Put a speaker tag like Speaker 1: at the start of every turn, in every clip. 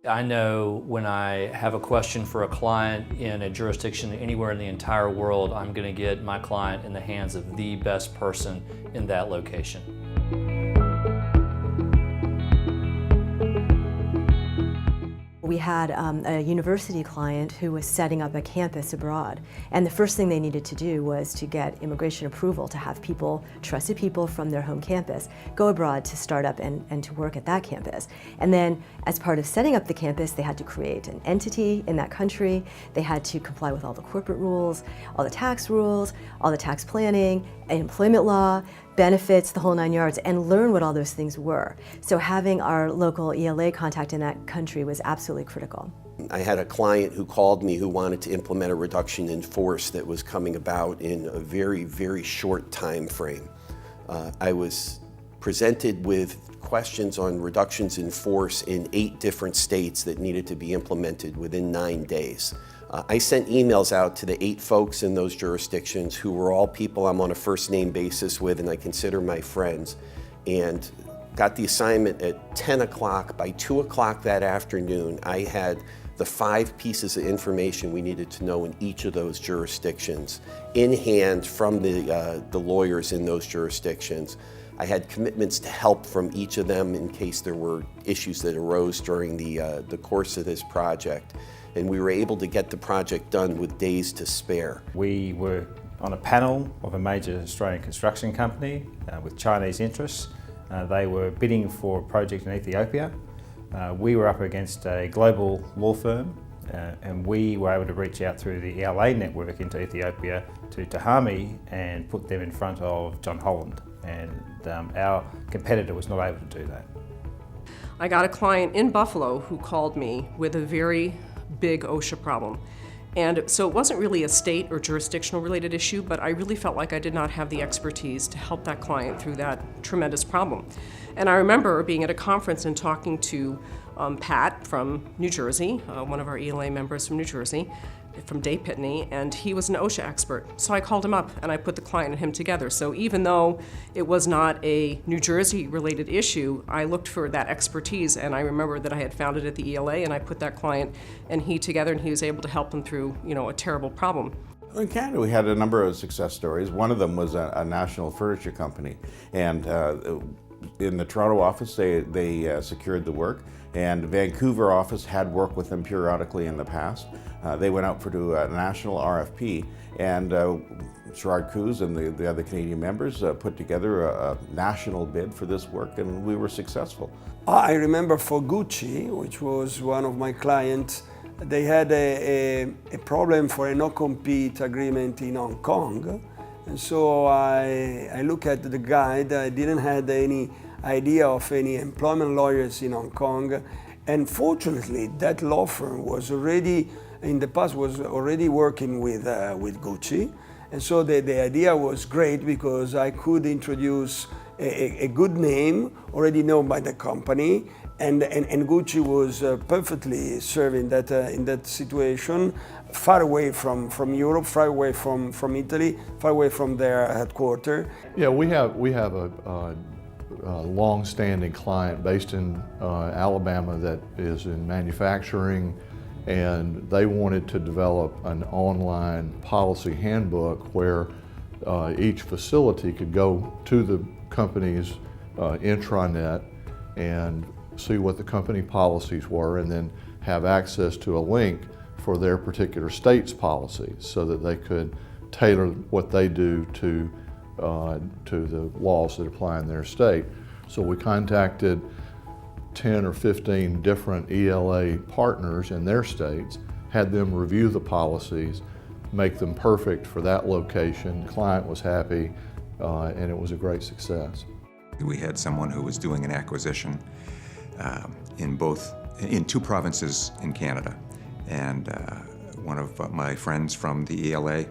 Speaker 1: I know when I have a question for a client in a jurisdiction anywhere in the entire world, I'm going to get my client in the hands of the best person in that location.
Speaker 2: We had a university client who was setting up a campus abroad, and the first thing they needed to do was to get immigration approval to have people, trusted people from their home campus, go abroad to start up and to work at that campus. And then as part of setting up the campus, they had to create an entity in that country. They had to comply with all the corporate rules, all the tax rules, all the tax planning, employment law, benefits, the whole 9 yards, and learn what all those things were. So having our local ELA contact in that country was absolutely critical.
Speaker 3: I had a client who called me who wanted to implement a reduction in force that was coming about in a very, very short time frame. I was presented with questions on reductions in force in 8 different states that needed to be implemented within 9 days. I sent emails out to the 8 folks in those jurisdictions who were all people I'm on a first name basis with and I consider my friends, and got the assignment at 10 o'clock. By 2 o'clock that afternoon, I had the 5 pieces of information we needed to know in each of those jurisdictions in hand from the lawyers in those jurisdictions. I had commitments to help from each of them in case there were issues that arose during the course of this project. And we were able to get the project done with days to spare.
Speaker 4: We were on a panel of a major Australian construction company with Chinese interests. They were bidding for a project in Ethiopia. We were up against a global law firm, and we were able to reach out through the ELA network into Ethiopia to Tahami and put them in front of John Holland. And our competitor was not able to do that.
Speaker 5: I got a client in Buffalo who called me with a very big OSHA problem. And so it wasn't really a state or jurisdictional related issue, but I really felt like I did not have the expertise to help that client through that tremendous problem. And I remember being at a conference and talking to Pat from New Jersey, one of our ELA members from New Jersey, from Day Pitney, and he was an OSHA expert. So I called him up and I put the client and him together. So even though it was not a New Jersey related issue, I looked for that expertise, and I remember that I had found it at the ELA, and I put that client and he together, and he was able to help them through, a terrible problem.
Speaker 6: In Canada, we had a number of success stories. One of them was a national furniture company, and in the Toronto office, they secured the work, and the Vancouver office had worked with them periodically in the past. They went out to a national RFP, and Gerard Coos and the other Canadian members put together a national bid for this work, and we were successful.
Speaker 7: I remember for Gucci, which was one of my clients, they had a problem for a no-compete agreement in Hong Kong. And so I look at the guide. I didn't have any idea of any employment lawyers in Hong Kong. And fortunately, that law firm was already, in the past, was already working with Gucci. And so the idea was great because I could introduce a good name already known by the company. And Gucci was perfectly served in that situation, far away from Europe, far away from Italy, far away from their headquarters.
Speaker 8: Yeah, we have a long-standing client based in Alabama that is in manufacturing, and they wanted to develop an online policy handbook where each facility could go to the company's intranet and see what the company policies were, and then have access to a link for their particular state's policies so that they could tailor what they do to the laws that apply in their state. So we contacted 10 or 15 different ELA partners in their states, had them review the policies, make them perfect for that location. The client was happy, and it was a great success.
Speaker 9: We had someone who was doing an acquisition in 2 provinces in Canada, and one of my friends from the ELA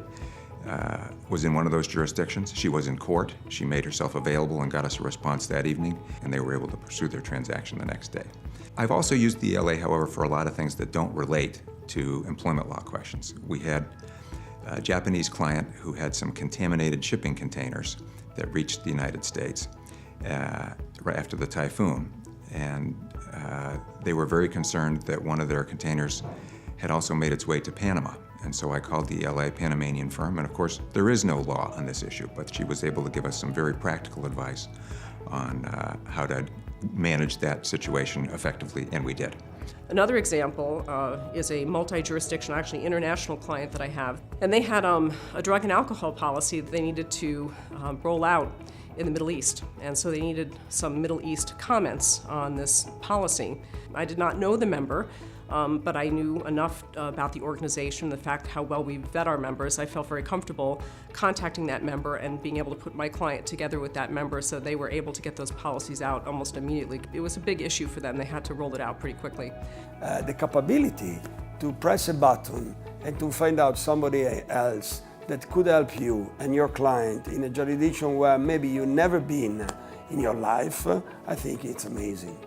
Speaker 9: was in one of those jurisdictions. She was in court. She made herself available and got us a response that evening, and they were able to pursue their transaction the next day. I've also used the ELA, however, for a lot of things that don't relate to employment law questions. We had a Japanese client who had some contaminated shipping containers that reached the United States right after the typhoon, and they were very concerned that one of their containers had also made its way to Panama. And so I called the LA Panamanian firm, and of course, there is no law on this issue, but she was able to give us some very practical advice on how to manage that situation effectively, and we did.
Speaker 5: Another example is a multi-jurisdictional, actually international client that I have, and they had a drug and alcohol policy that they needed to roll out in the Middle East, and so they needed some Middle East comments on this policy. I did not know the member, but I knew enough about the organization, the fact how well we vet our members. I felt very comfortable contacting that member and being able to put my client together with that member so they were able to get those policies out almost immediately. It was a big issue for them. They had to roll it out pretty quickly.
Speaker 7: The capability to press a button and to find out somebody else that could help you and your client in a jurisdiction where maybe you've never been in your life, I think it's amazing.